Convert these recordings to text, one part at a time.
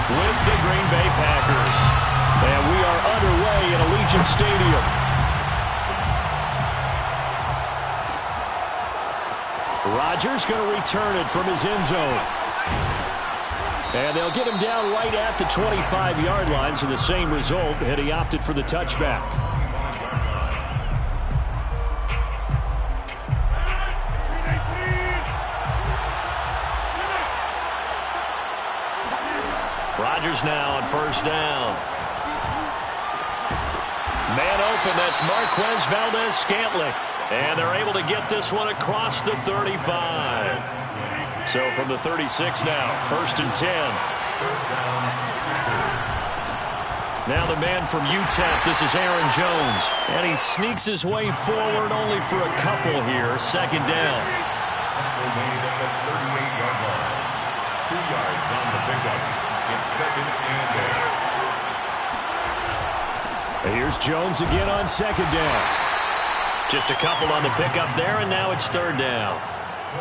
with the Green Bay Packers. And we are underway at Allegiant Stadium. Rodgers going to return it from his end zone. And they'll get him down right at the 25-yard line, so the same result, and he opted for the touchback. Rodgers now on first down. Man open, that's Marquez Valdez-Scantling. And they're able to get this one across the 35. So from the 36 now, 1st and 10. Now the man from UTEP, this is Aaron Jones. And he sneaks his way forward only for a couple here. 2nd down. 38-yard line. 2 yards on the pickup. It's 2nd and 10. Here's Jones again on 2nd down. Just a couple on the pickup there, and now it's 3rd down.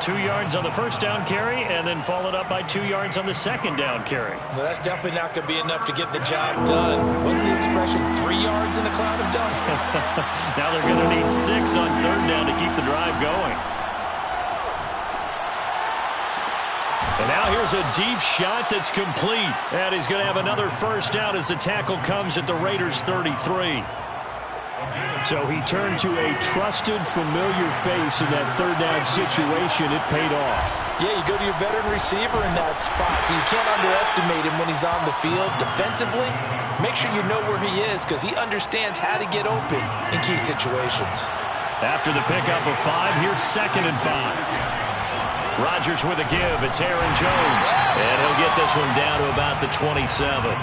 2 yards on the 1st down carry, and then followed up by 2 yards on the 2nd down carry. Well, that's definitely not going to be enough to get the job done. Wasn't the expression 3 yards in a cloud of dust? Now they're going to need 6 on 3rd down to keep the drive going. And now here's a deep shot that's complete. And he's going to have another 1st down as the tackle comes at the Raiders' 33. So he turned to a trusted, familiar face in that 3rd down situation. It paid off. Yeah, you go to your veteran receiver in that spot, so you can't underestimate him when he's on the field. Defensively, make sure you know where he is because he understands how to get open in key situations. After the pickup of 5, here's 2nd and 5. Rodgers with a give. It's Aaron Jones. And he'll get this one down to about the 27.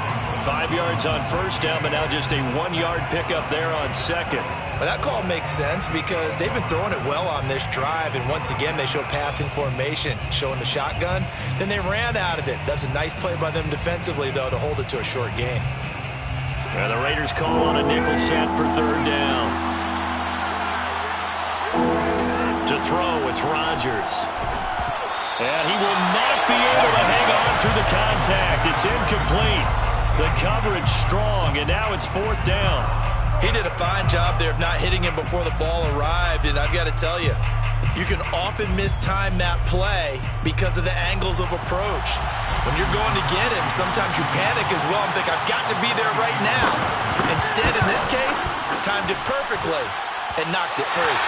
5 yards on 1st down, but now just a 1-yard pickup there on 2nd. Well, that call makes sense because they've been throwing it well on this drive, and once again they show passing formation, showing the shotgun. Then they ran out of it. That's a nice play by them defensively, though, to hold it to a short gain. And the Raiders call on a nickel set for 3rd down. To throw, it's Rodgers. And he will not be able to hang on through the contact. It's incomplete. The coverage strong, and now it's 4th down. He did a fine job there of not hitting him before the ball arrived, and I've got to tell you, you can often mistime that play because of the angles of approach. When you're going to get him, sometimes you panic as well and think, I've got to be there right now. Instead, in this case, timed it perfectly and knocked it free.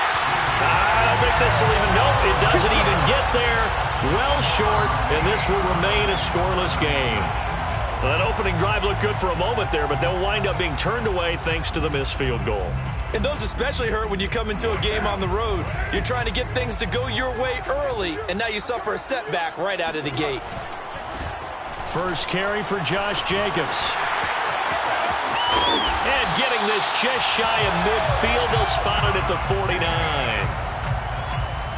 I don't think this will even, nope, it doesn't even get there. Well short, and this will remain a scoreless game. Well, that opening drive looked good for a moment there, but they'll wind up being turned away thanks to the missed field goal. And those especially hurt when you come into a game on the road. You're trying to get things to go your way early, and now you suffer a setback right out of the gate. First carry for Josh Jacobs. And getting this just shy of midfield, they'll spot it at the 49.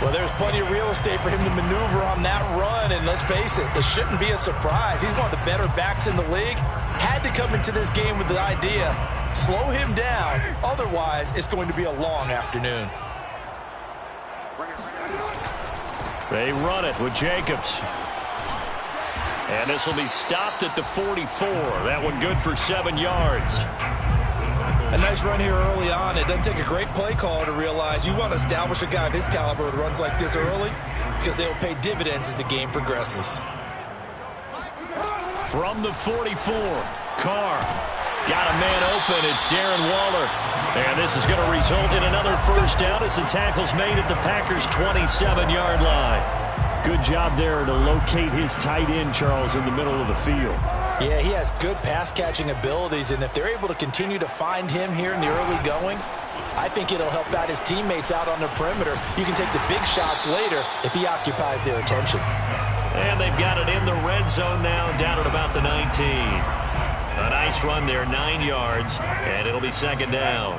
Well, there's plenty of real estate for him to maneuver on that run, and let's face it, it shouldn't be a surprise. He's one of the better backs in the league. Had to come into this game with the idea, slow him down, otherwise it's going to be a long afternoon. They run it with Jacobs. And this will be stopped at the 44. That one good for 7 yards. A nice run here early on. It doesn't take a great play caller to realize you want to establish a guy of his caliber with runs like this early because they will pay dividends as the game progresses. From the 44, Carr got a man open. It's Darren Waller. And this is going to result in another 1st down as the tackle's made at the Packers' 27-yard line. Good job there to locate his tight end, Charles, in the middle of the field. Yeah, he has good pass-catching abilities, and if they're able to continue to find him here in the early going, I think it'll help out his teammates out on the perimeter. You can take the big shots later if he occupies their attention. And they've got it in the red zone now, down at about the 19. A nice run there, 9 yards, and it'll be 2nd down.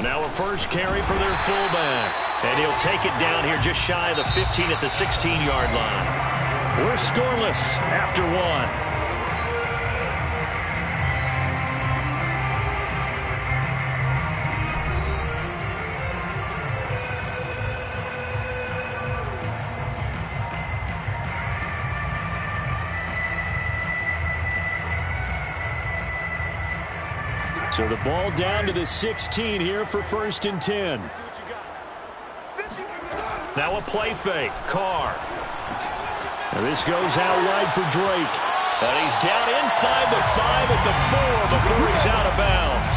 Now a first carry for their fullback. And he'll take it down here just shy of the 15 at the 16-yard line. We're scoreless after 1. So the ball down to the 16 here for 1st and 10. Now a play fake. Carr. And this goes out wide for Drake. And he's down inside the 5 at the 4 before he's out of bounds.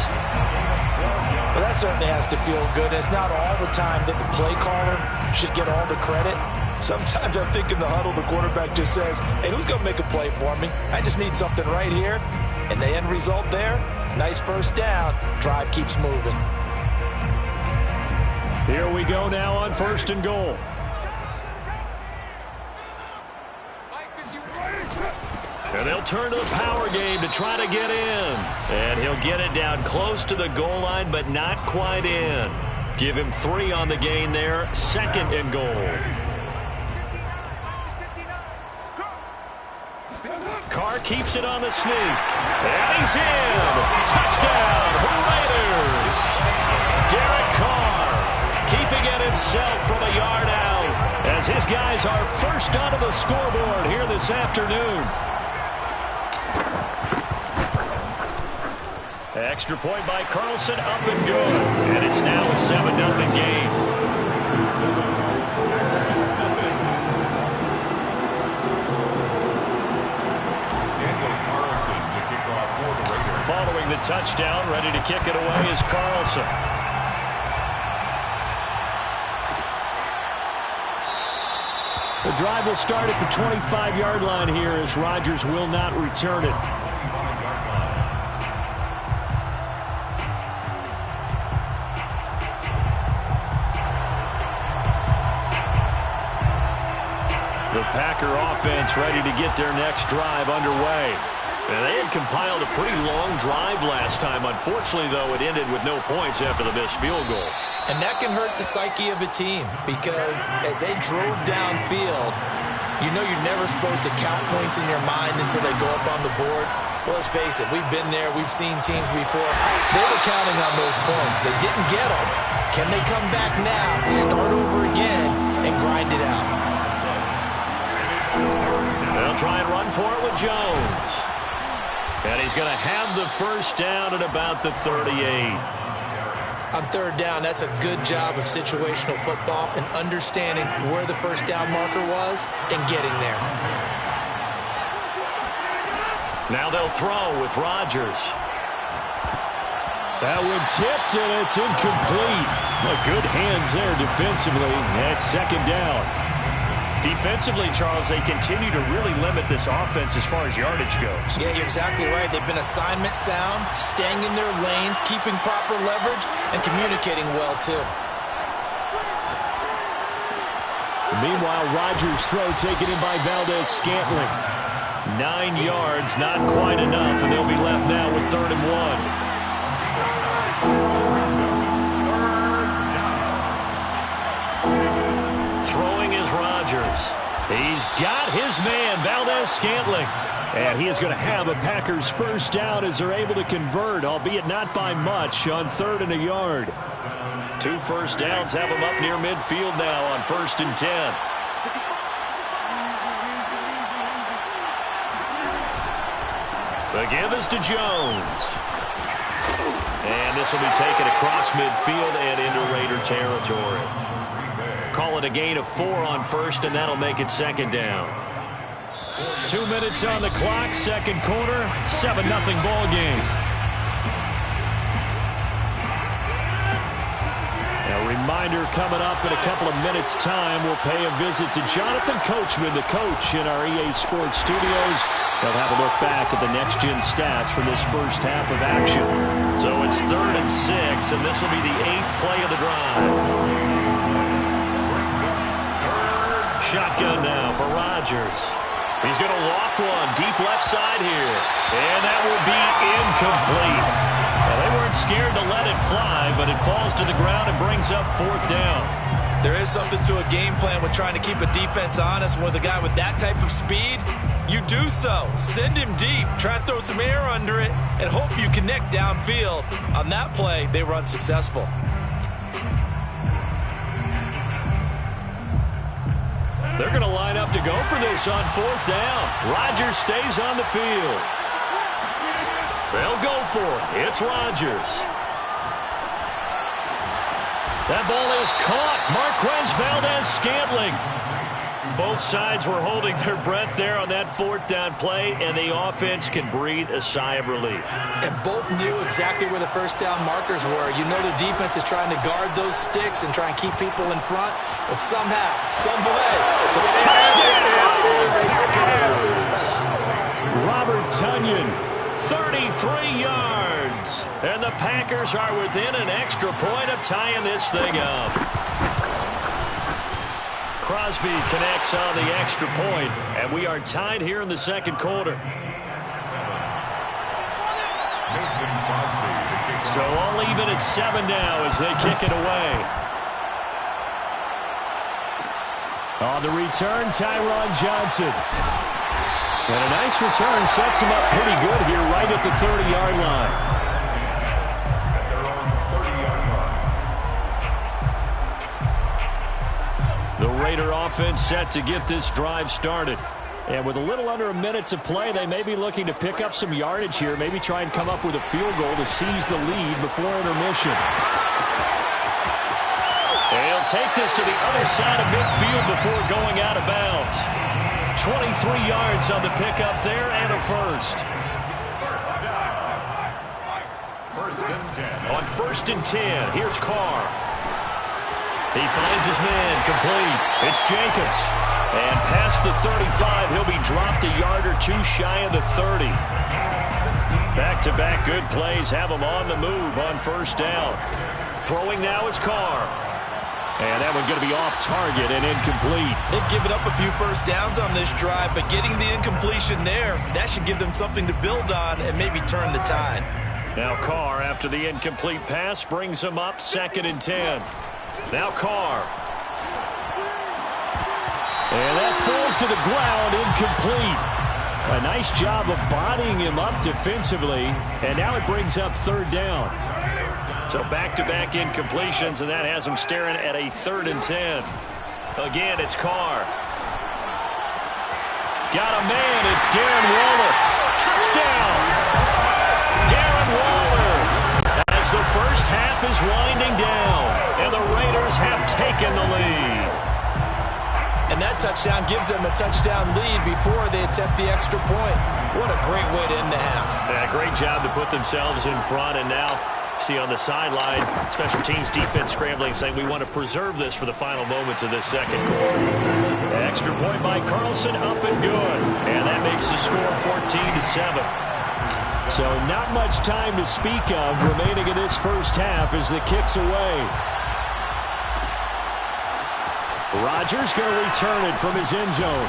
Well, that certainly has to feel good. It's not all the time that the play caller should get all the credit. Sometimes I think in the huddle, the quarterback just says, hey, who's going to make a play for me? I just need something right here. And the end result there, nice first down. Drive keeps moving. Here we go now on 1st and goal. And they'll turn to the power game to try to get in. And he'll get it down close to the goal line, but not quite in. Give him 3 on the gain there. 2nd and goal. Carr keeps it on the sneak. And he's in. Touchdown, Raiders. Derek Carr keeping it himself from a yard out as his guys are first onto the scoreboard here this afternoon. Extra point by Carlson, up and good. And it's now a 7-0 game. Following the touchdown, ready to kick it away is Carlson. The drive will start at the 25-yard line here as Rodgers will not return it. The Packer offense ready to get their next drive underway. And they had compiled a pretty long drive last time. Unfortunately, though, it ended with no points after the missed field goal. And that can hurt the psyche of a team because as they drove downfield, you know you're never supposed to count points in your mind until they go up on the board. Well, let's face it, we've been there. We've seen teams before. They were counting on those points. They didn't get them. Can they come back now, start over again, and grind it out? They'll try and run for it with Jones. And he's going to have the first down at about the 38. On 3rd down, that's a good job of situational football and understanding where the first down marker was and getting there. Now they'll throw with Rodgers. That one tipped, and it's incomplete. Good hands there defensively at 2nd down. Defensively, Charles, they continue to really limit this offense as far as yardage goes. Yeah, you're exactly right. They've been assignment sound, staying in their lanes, keeping proper leverage, and communicating well, too. Meanwhile, Rodgers' throw taken in by Valdez-Scantling. 9 yards, not quite enough, and they'll be left now with 3rd and 1. Throwing is Rodgers. He's got his man, Valdez-Scantling. And he is going to have a Packers first down as they're able to convert, albeit not by much, on 3rd and a yard. 2 first downs have him up near midfield now on 1st and 10. The give is to Jones. And this will be taken across midfield and into Raider territory. Call it a gain of 4 on 1st, and that'll make it 2nd down. 2 minutes on the clock, 2nd quarter, 7-0 ball game. A reminder coming up in a couple of minutes' time, we'll pay a visit to Jonathan Coachman, the coach in our EA Sports studios. They'll have a look back at the next-gen stats from this first half of action. So it's 3rd and 6, and this will be the 8th play of the drive. Shotgun now for Rodgers. He's going to loft one deep left side here. And that will be incomplete. Well, they weren't scared to let it fly, but it falls to the ground and brings up 4th down. There is something to a game plan with trying to keep a defense honest. With a guy with that type of speed, you do so. Send him deep, try to throw some air under it, and hope you connect downfield. On that play, they run successful. They're going to line up to go for this on 4th down. Rodgers stays on the field. They'll go for it. It's Rodgers. That ball is caught. Marquez Valdez-Scantling. Both sides were holding their breath there on that fourth down play, and the offense can breathe a sigh of relief. And both knew exactly where the first down markers were. You know the defense is trying to guard those sticks and try and keep people in front, but somehow, some way, the touchdown! Robert Tonyan, 33 yards. And the Packers are within an extra point of tying this thing up. Crosby connects on the extra point, and we are tied here in the second quarter. So all even at 7 now as they kick it away. On the return, Tyron Johnson. And a nice return sets him up pretty good here right at the 30-yard line. The Raider offense set to get this drive started. And with a little under a minute to play, they may be looking to pick up some yardage here, maybe try and come up with a field goal to seize the lead before intermission. They'll take this to the other side of midfield before going out of bounds. 23 yards on the pickup there and a first. On 1st and 10, here's Carr. He finds his man complete. It's Jacobs. And past the 35, he'll be dropped a yard or two shy of the 30. Back-to-back good plays have him on the move on 1st down. Throwing now is Carr. And that one going to be off target and incomplete. They've given up a few first downs on this drive, but getting the incompletion there, that should give them something to build on and maybe turn the tide. Now Carr, after the incomplete pass, brings him up 2nd and 10. Now Carr. And that falls to the ground, incomplete. A nice job of bodying him up defensively, and now it brings up 3rd down. So back-to-back incompletions, and that has him staring at a 3rd and 10. Again, it's Carr. Got a man, it's Darren Waller. Touchdown! Darren Waller, as the first half is winding down, and the Raiders have taken the lead. And that touchdown gives them a touchdown lead before they attempt the extra point. What a great way to end the half. Yeah, great job to put themselves in front, and now see on the sideline, special teams defense scrambling, saying we want to preserve this for the final moments of this second quarter. Extra point by Carlson, up and good. And that makes the score 14-7. So not much time to speak of remaining in this first half as the kick's away. Rodgers going to return it from his end zone.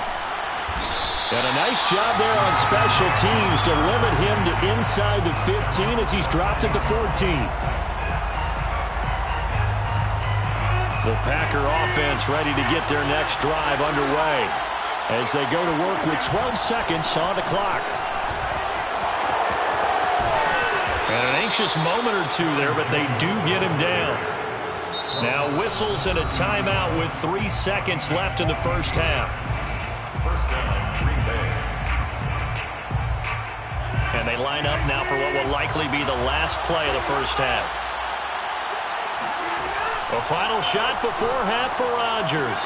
And a nice job there on special teams to limit him to inside the 15 as he's dropped at the 14. The Packer offense ready to get their next drive underway as they go to work with 12 seconds on the clock. And an anxious moment or two there, but they do get him down. Now whistles and a timeout with 3 seconds left in the first half. First down, Green Bay. And they line up now for what will likely be the last play of the first half. A final shot before half for Rodgers.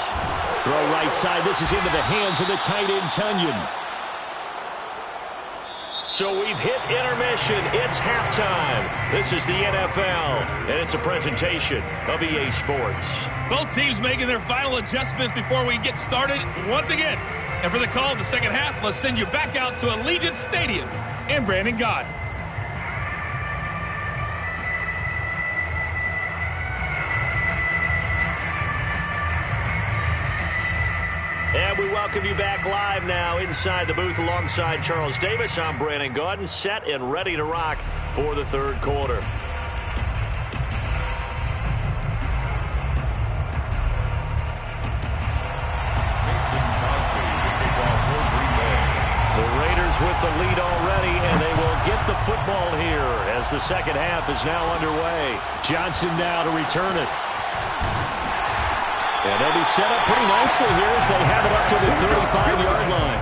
Throw right side. This is into the hands of the tight end, Tonyan. So we've hit intermission. It's halftime. This is the NFL, and it's a presentation of EA Sports. Both teams making their final adjustments before we get started once again. And for the call of the second half, let's send you back out to Allegiant Stadium in Brandon Gott. And we welcome you back live now inside the booth alongside Charles Davis. I'm Brandon Gaudin, set and ready to rock for the third quarter. The Raiders with the lead already, and they will get the football here as the second half is now underway. Johnson now to return it. And they'll be set up pretty nicely here as they have it up to the 35-yard line.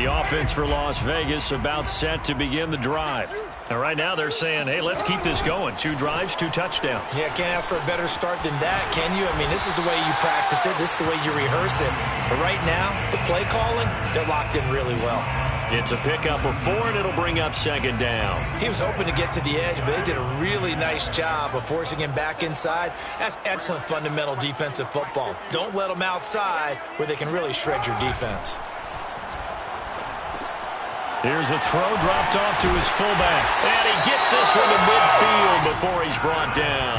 The offense for Las Vegas about set to begin the drive. And right now they're saying, hey, let's keep this going. 2 drives, 2 touchdowns. Yeah, can't ask for a better start than that, can you? I mean, this is the way you practice it. This is the way you rehearse it. But right now, the play calling, they're locked in really well. It's a pickup of 4, and it'll bring up 2nd down. He was hoping to get to the edge, but they did a really nice job of forcing him back inside. That's excellent fundamental defensive football. Don't let them outside where they can really shred your defense. Here's a throw dropped off to his fullback. And he gets this one to midfield before he's brought down.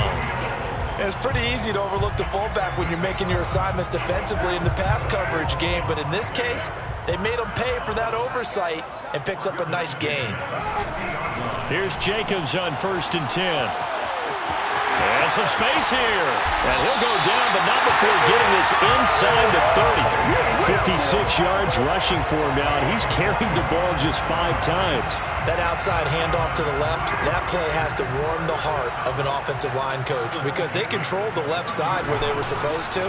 It's pretty easy to overlook the fullback when you're making your assignments defensively in the pass coverage game. But in this case, they made him pay for that oversight and picks up a nice gain. Here's Jacobs on 1st and 10. And some space here. And he'll go down, but not before getting this inside the 30. 56 yards rushing for him now, and he's carried the ball just 5 times. That outside handoff to the left, that play has to warm the heart of an offensive line coach because they controlled the left side where they were supposed to.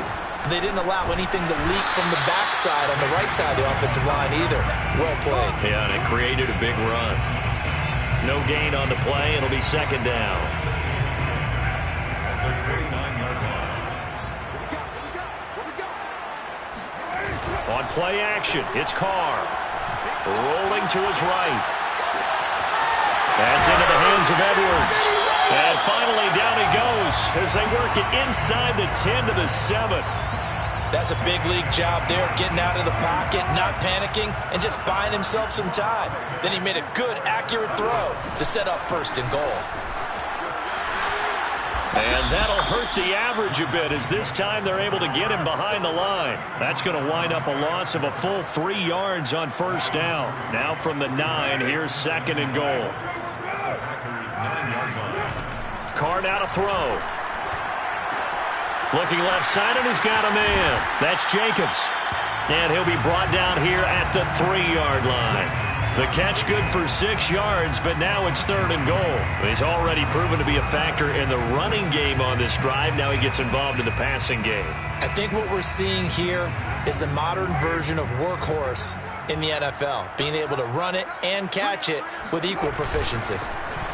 They didn't allow anything to leak from the backside on the right side of the offensive line either. Well played. Yeah, and it created a big run. No gain on the play. It'll be 2nd down. The 29-yard line. On play action, it's Carr. Rolling to his right. That's into the hands of Edwards. And finally down he goes as they work it inside the 10 to the 7. That's a big league job there, getting out of the pocket, not panicking, and just buying himself some time. Then he made a good, accurate throw to set up 1st and goal. And that'll hurt the average a bit as this time they're able to get him behind the line. That's going to wind up a loss of a full 3 yards on 1st down. Now from the 9, here's 2nd and goal. Carr now to throw. Looking left side, and he's got a man. That's Jacobs. And he'll be brought down here at the 3-yard line. The catch good for 6 yards, but now it's 3rd and goal. He's already proven to be a factor in the running game on this drive. Now he gets involved in the passing game. I think what we're seeing here is the modern version of workhorse in the NFL, being able to run it and catch it with equal proficiency.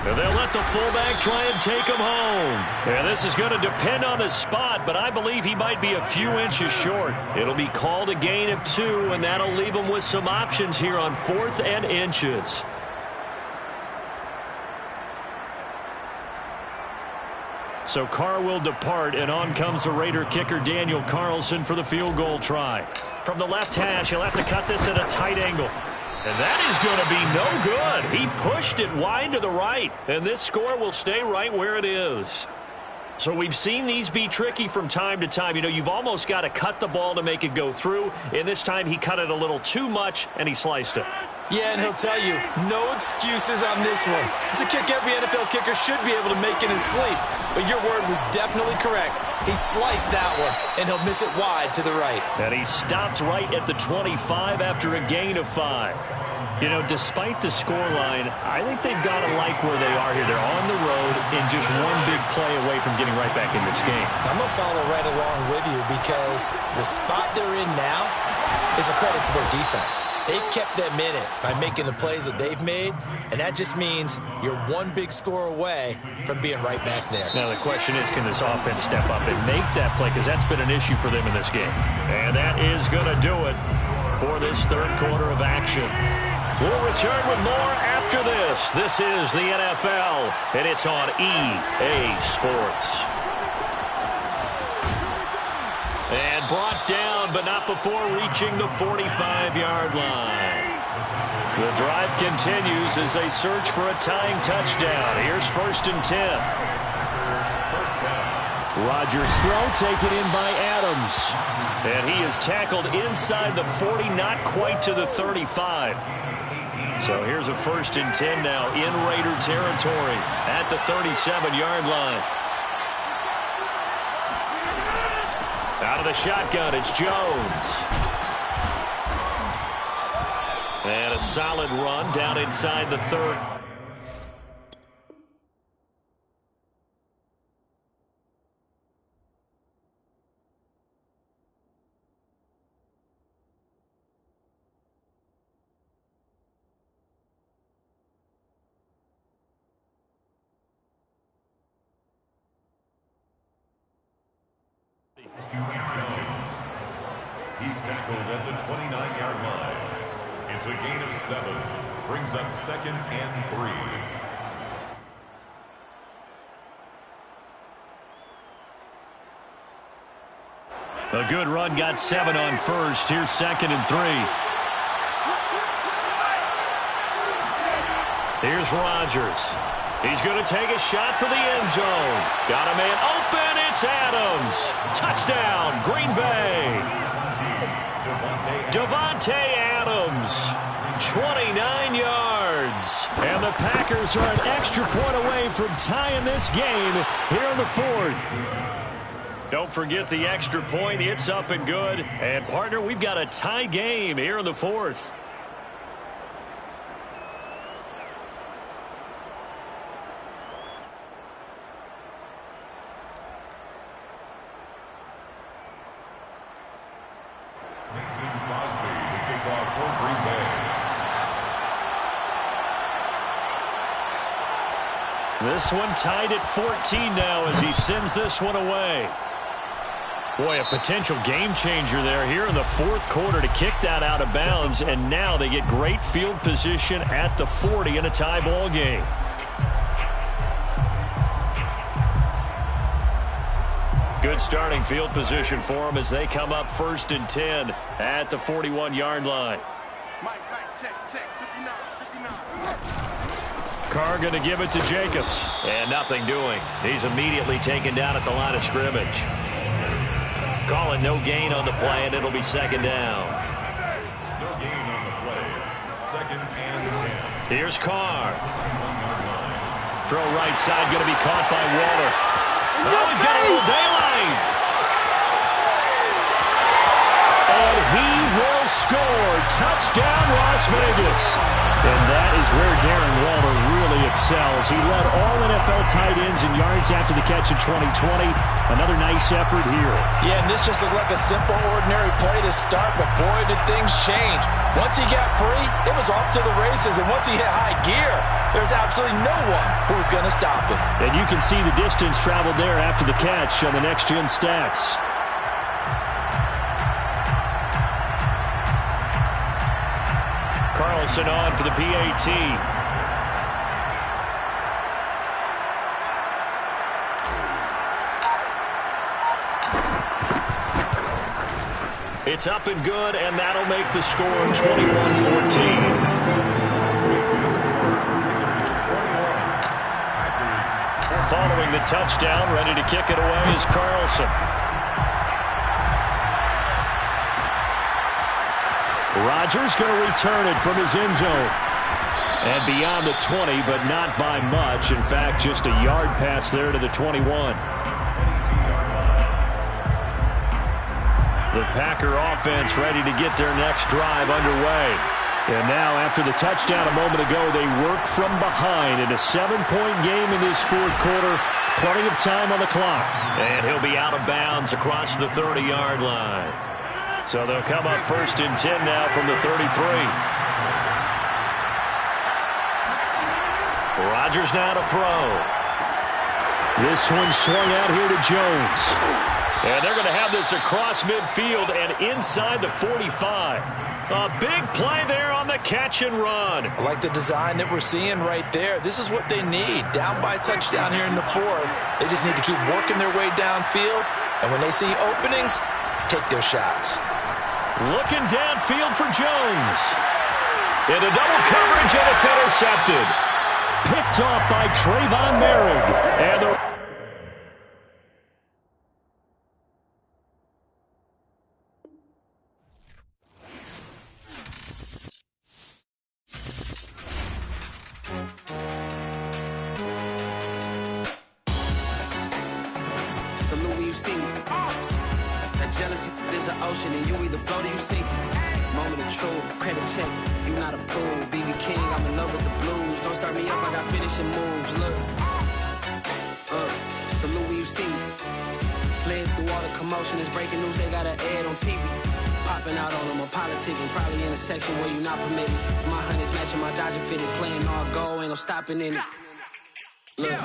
And they'll let the fullback try and take him home. And this is going to depend on the spot, but I believe he might be a few inches short. It'll be called a gain of 2, and that'll leave him with some options here on 4th and inches. So Carr will depart, and on comes the Raider kicker Daniel Carlson for the field goal try. From the left hash, he'll have to cut this at a tight angle. And that is going to be no good. He pushed it wide to the right, and this score will stay right where it is. So we've seen these be tricky from time to time. You know, you've almost got to cut the ball to make it go through, and this time he cut it a little too much, and he sliced it. Yeah, and he'll tell you, no excuses on this one. It's a kick every NFL kicker should be able to make in his sleep. But your word was definitely correct. He sliced that one, and he'll miss it wide to the right. And he stopped right at the 25 after a gain of 5. You know, despite the scoreline, I think they've got to like where they are here. They're on the road and just one big play away from getting right back in this game. I'm going to follow right along with you because the spot they're in now is a credit to their defense. They've kept them in it by making the plays that they've made, and that just means you're one big score away from being right back there. Now, the question is, can this offense step up and make that play? Because that's been an issue for them in this game. And that is going to do it for this 3rd quarter of action. We'll return with more after this. This is the NFL, and it's on EA Sports. And brought down, but not before reaching the 45-yard line. The drive continues as they search for a tying touchdown. Here's 1st and 10. Rodgers' throw taken in by Adams. And he is tackled inside the 40, not quite to the 35. So here's a 1st and 10 now in Raider territory at the 37-yard line. Out of the shotgun, it's Jones. And a solid run down inside the 30. He's tackled at the 29-yard line. It's a gain of 7. Brings up 2nd and 3. A good run got 7 on first. Here's 2nd and 3. Here's Rodgers. He's going to take a shot for the end zone. Got a man open. It's Adams. Touchdown, Green Bay. Devontae Adams, 29 yards. And the Packers are an extra point away from tying this game here in the 4th. Don't forget the extra point. It's up and good. And, partner, we've got a tie game here in the 4th. This one tied at 14 now as he sends this one away. Boy, a potential game changer there here in the 4th quarter to kick that out of bounds, and now they get great field position at the 40 in a tie ball game. Good starting field position for them as they come up 1st and 10 at the 41-yard line. Mike, check, 59. Carr going to give it to Jacobs. And nothing doing. He's immediately taken down at the line of scrimmage. Calling no gain on the play, and it'll be 2nd down. No gain on the play. 2nd and 10. Here's Carr. Throw right side, going to be caught by Waller. Oh, he's got a little daylight. And he will score. Touchdown, Las Vegas. And that is where Darren Waller really excels. He led all NFL tight ends in yards after the catch in 2020. Another nice effort here. Yeah, and this just looked like a simple, ordinary play to start, but boy, did things change. Once he got free, it was off to the races, and once he hit high gear, there's absolutely no one who was going to stop him. And you can see the distance traveled there after the catch on the next-gen stats. Carlson on for the PAT. It's up and good, and that'll make the score 21-14. Following the touchdown, ready to kick it away is Carlson. Rodgers going to return it from his end zone. And beyond the 20, but not by much. In fact, just a yard pass there to the 21. The Packer offense ready to get their next drive underway. And now, after the touchdown a moment ago, they work from behind in a 7-point game in this 4th quarter. Plenty of time on the clock. And he'll be out of bounds across the 30-yard line. So they'll come up 1st and 10 now from the 33. Rodgers now to throw. This one swung out here to Jones. And they're going to have this across midfield and inside the 45. A big play there on the catch and run. I like the design that we're seeing right there. This is what they need. Down by a touchdown here in the 4th. They just need to keep working their way downfield. And when they see openings, take their shots. Looking downfield for Jones. Into double coverage, and it's intercepted. Picked off by Trayvon Merrick. And the salute when you see me. That jealousy is an ocean, and you either float or you sink. Moment of truth, credit check, you not approved. BB King, I'm in love with the blues. Don't start me up, I got finishing moves. Look, salute when you see me. Slid through all the commotion, it's breaking news, they got an ad on TV. Popping out on them, I'm politicking, probably in a section where you not permitted. My honey's matching my Dodger fitted, playing all go, ain't no stopping in it. Look,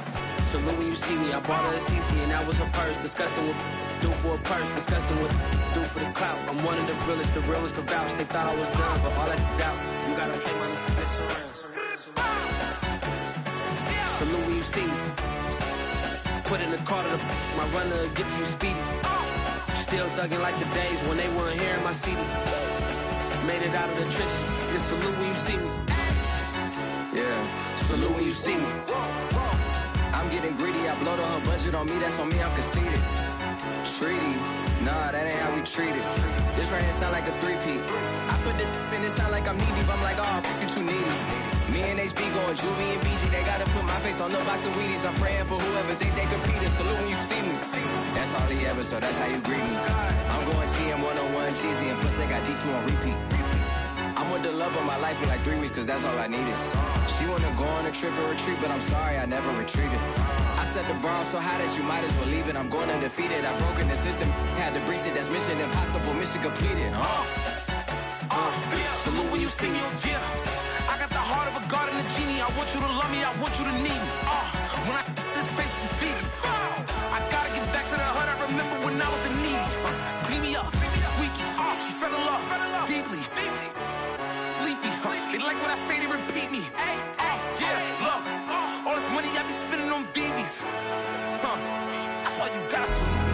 Salute when you see me. I bought her a CC and that was her purse. Disgusting with do for a purse. Disgusting with do for the clout. I'm one of the realest. The real ones could vouch. They thought I was done, but all that out. You gotta play my next around. Salute when you see me. Put in the car to my runner gets you speedy. Still thugging like the days when they weren't hearing my CD. Made it out of the trenches. Just salute when you see me. Yeah, salute when you see me. I'm getting greedy. I blow the whole budget on me. That's on me. I'm conceited. Treaty. Nah, that ain't how we treat it. This right here sound like a three-peat. I put the in it sound like I'm knee deep. I'm like, oh, you too needy. Me and HB going Juvie and BG. They gotta put my face on the box of Wheaties. I'm praying for whoever think they competed. Salute when you see me. That's all he ever, so that's how you greet me. I'm going TM 101 cheesy, and plus they got D2 on repeat. I'm with the love of my life in like 3 weeks, cause that's all I needed. She wanna go on a trip and retreat, but I'm sorry, I never retreated. I set the bar so high that you might as well leave it. I'm going undefeated, I broken the system. Had to breach it, that's mission impossible, mission completed. Salute when you see me. Yeah, I got the heart of a god and a genie. I want you to love me, I want you to need me. When I this face is feedy. I gotta get back to the hood. I remember when I was the needy. Clean me up, squeaky. She fell in love deeply. Sleepy. They like what I say, they repeat me. Yeah, look, all this money I be spending on BBs. That's why you gotta salute.